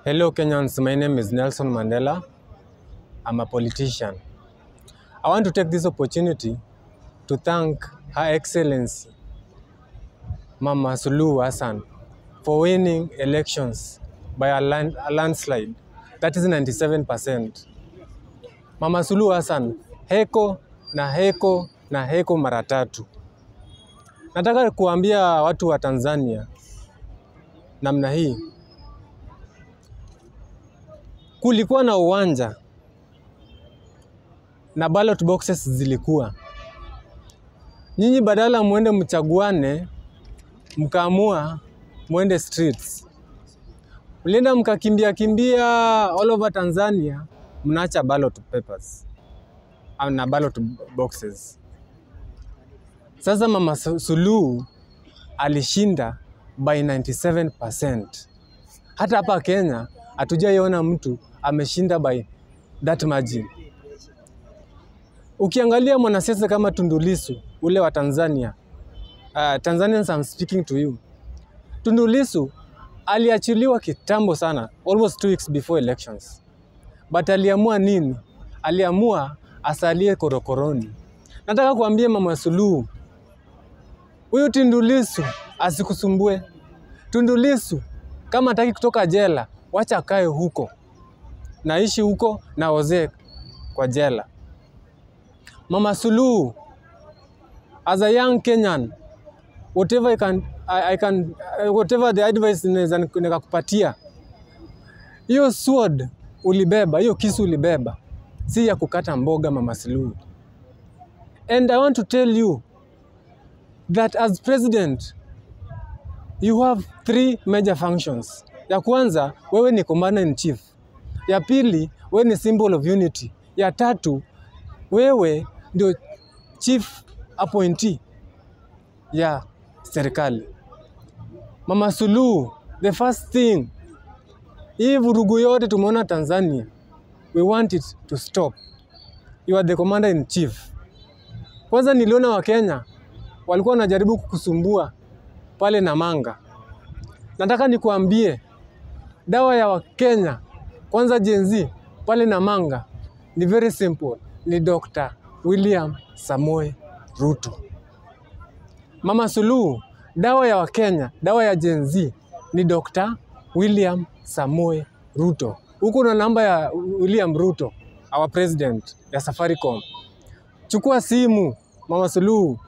Hello Kenyans, my name is Nelson Mandela. I'm a politician. I want to take this opportunity to thank Her Excellency Mama Suluhu Hassan for winning elections by a landslide. That is 97%. Mama Suluhu Hassan, heko na heko na heko mara tatu. Nataka kuambia watu wa Tanzania namna hii. Kulikuwa na uwanja na ballot boxes zilikuwa. Nyinyi badala muende mchaguane, mkaamua muende streets. Mlienda mkakimbia all over Tanzania, mnaacha ballot papers na ballot boxes. Sasa Mama Suluhu alishinda by 97%. Hata hapa Kenya hatujaiona mtu ameshinda by that margin. Ukiangalia mwanasiasa kama Tundu Lissu, ule wa Tanzania, Tanzanians, I'm speaking to you. Tundu Lissu aliachiliwa kitambo sana, almost 2 weeks before elections. But aliamua nini? Aliamua asalie korokoroni. Nataka kuambia Mama Suluhu, huyu Tundu Lissu asikusumbue. Tundu Lissu kama hataki kutoka jela, wacha akae huko. Naishi huko na ozee kwa jela. Mama Suluhu, as a young Kenyan, whatever whatever the advice nikakupatia, hiyo sword ulibeba, hiyo kisu ulibeba, si ya kukata mboga Mama Suluhu. And I want to tell you that as president, you have 3 major functions. Ya kwanza, wewe ni commander in chief. Ya pili, wewe ni symbol of unity. Ya tatu, wewe ndio chief appointee ya serikali. Mama Suluhu, the first thing, hii vurugu yote tumeona Tanzania, we want it to stop. You are the commander in chief. Kwanza niliona wa Kenya walikuwa wanajaribu kukusumbua pale Namanga. Nataka nikuambie, dawa ya Wakenya, kwanza Gen Z, pale Namanga, ni very simple. Ni Dr. William Samoei Ruto. Mama Suluhu, dawa ya Wakenya, dawa ya Gen Z, ni Dr. William Samoei Ruto. Huko na namba ya William Ruto, our president, ya Safaricom. Chukua simu, Mama Suluhu.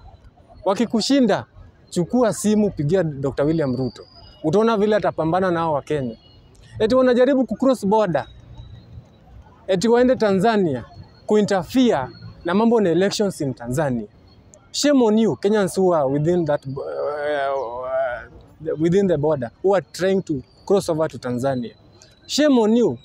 Wakikushinda, chukua simu, pigia Dr. William Ruto. Utaona vile atapambana nao wa Kenya. Eti wanajaribu kucross border. Eti waende Tanzania kuinterfere na mambo na elections in Tanzania. Shame on you, Kenyans who are within that within the border, who are trying to cross over to Tanzania. Shame on you.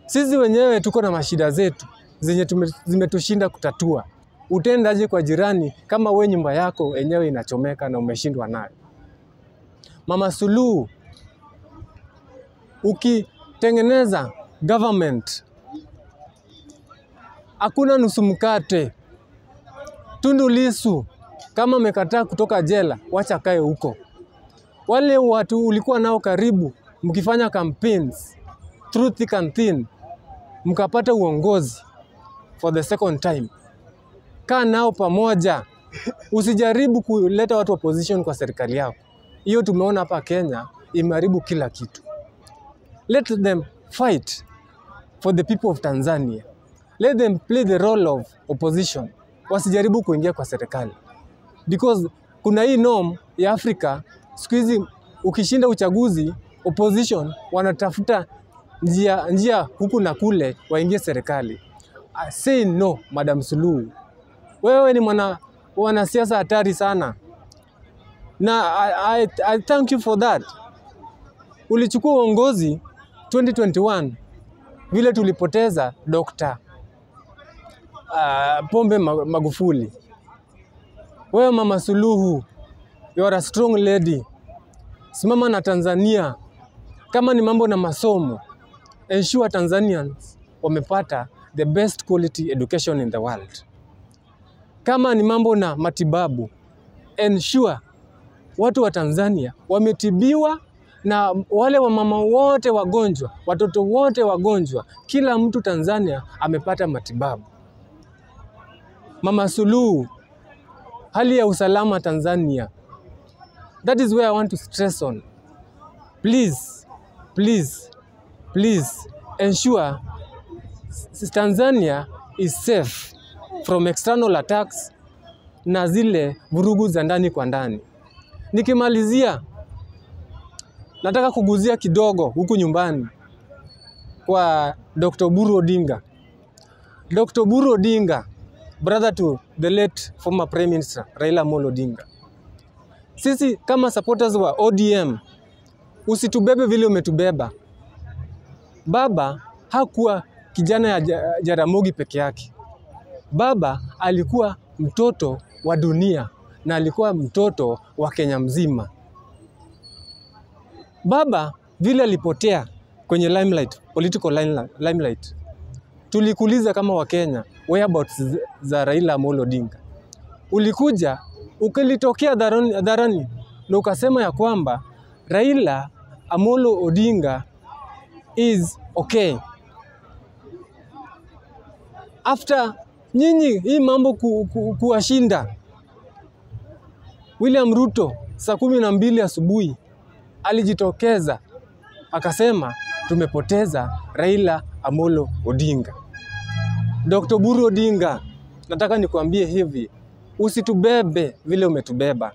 Sisi wenyewe tuko na mashida zetu zenye zimetushinda kutatua. Utendaje kwa jirani kama we nyumba yako enyewe inachomeka na umeshindwa nayo? Mama Suluhu, ukitengeneza government, hakuna nusu mkate. Tundu Lissu kama amekataa kutoka jela, wacha kae huko. Wale watu ulikuwa nao karibu mkifanya campaigns through thick and thin, mkapata uongozi for the second time, kaa nao pamoja. Usijaribu kuleta watu opposition kwa serikali yako. Hiyo tumeona hapa Kenya imeharibu kila kitu. Let them fight for the people of Tanzania. Let them play the role of opposition. Wasijaribu kuingia kwa serikali. Because kuna hii norm ya Afrika, siku hizi ukishinda uchaguzi, opposition wanatafuta njia huku na kule waingie serikali. I say no, Madam Suluhu. Wewe ni mwanasiasa hatari sana. Na I thank you for that. Ulichukua uongozi 2021 vile tulipoteza Dr. Pombe Magufuli. Wewe Mama Suluhu, you are a strong lady. Simama na Tanzania. Kama ni mambo na masomo, ensure Tanzanians wamepata the best quality education in the world. Kama ni mambo na matibabu, ensure watu wa Tanzania wametibiwa na wale wamama wote wagonjwa, watoto wote wagonjwa, kila mtu Tanzania amepata matibabu. Mama Suluhu, hali ya usalama Tanzania. That is where I want to stress on. Please, please, please ensure Tanzania is safe from external attacks na zile vurugu za ndani kwa ndani. Nikimalizia, nataka kuguzia kidogo huku nyumbani kwa Dr. Oburu Odinga. Dr. Oburu Odinga, brother to the late former Prime Minister Raila Amolo Odinga. Sisi kama supporters wa ODM, usitubebe vile umetubeba. Baba hakuwa kijana ya Jaramogi peke yake. Baba alikuwa mtoto wa dunia na alikuwa mtoto wa Kenya mzima. Baba vile alipotea kwenye limelight, political limelight. Tulikuuliza kama Wakenya, whereabouts za Raila Amolo Odinga. Ulikuja, ukilitokea hadharani na ukasema ya kwamba Raila Amolo Odinga is okay. After nyinyi hii mambo kuwashinda, William Ruto saa 12 asubuhi alijitokeza akasema tumepoteza Raila Amolo Odinga. Dr. Oburu Odinga, nataka nikuambie hivi, usitubebe vile umetubeba.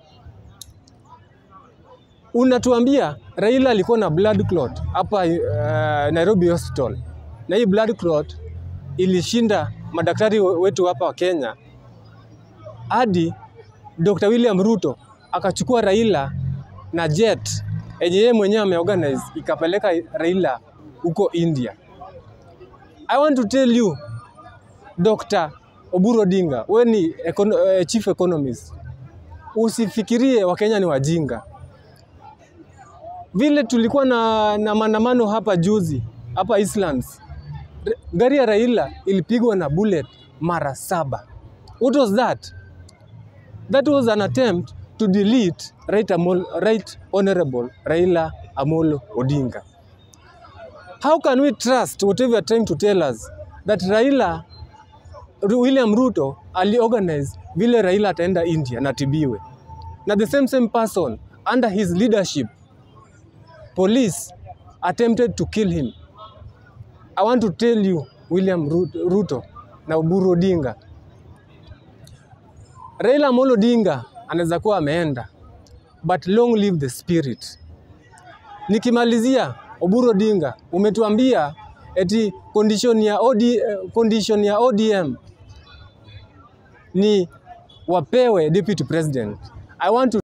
Unatuambia Raila alikuwa na blood clot hapa Nairobi Hospital. Na hii blood clot ilishinda madaktari wetu hapa wa Kenya. Hadi Dr. William Ruto akachukua Raila na jet yenye yeye mwenyewe ameorganize ikapeleka Raila huko India. I want to tell you, Dr. Oburu Odinga, wewe ni chief economist. Usifikirie Wakenya ni wajinga. Vile tulikuwa na maandamano hapa juzi, hapa Islands. Gari ya Raila ilipigwa na bullet mara 7. What was that? That was an attempt to delete Right Honorable Raila Amolo Odinga. How can we trust whatever you are trying to tell us that William Ruto aliorganize vile Raila ataenda India na tibiwe? Na the same person under his leadership, police attempted to kill him. I want to tell you, William Ruto na Oburu Odinga, Raila Amolo Odinga anaweza kuwa ameenda, but long live the spirit. Nikimalizia, Oburu Odinga, umetuambia eti condition ya ODM ni wapewe deputy president. I want to